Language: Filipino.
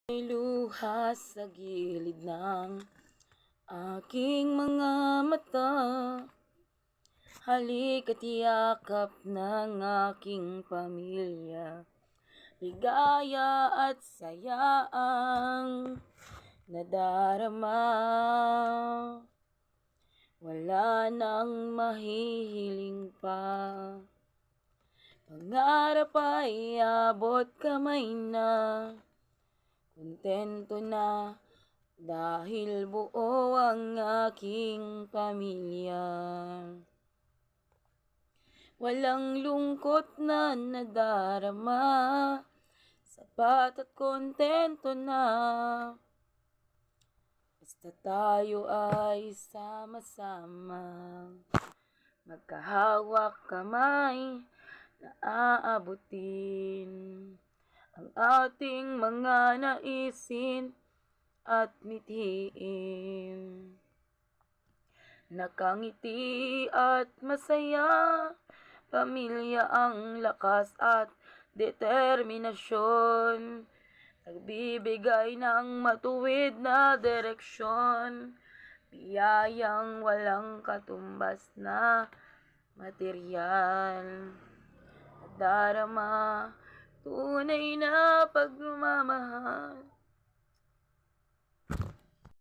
May luha sa gilid ng aking mga mata. Halika't yakap ng aking pamilya. Ligaya at saya ang nadarama. Wala nang mahihiling pa. Pangarap ay abot kamay na. Kontento na dahil buo ang aking pamilya. Walang lungkot na nadarama, sapat at kontento na. Basta tayo ay sama-sama, magkahawak kamay na aabutin ang ating mga naisin at mithiin. Nakangiti at masaya, pamilya ang lakas at determinasyon. Nagbibigay ng matuwid na direksyon, biyayang walang katumbas na material. Darama tunay na pagmamahal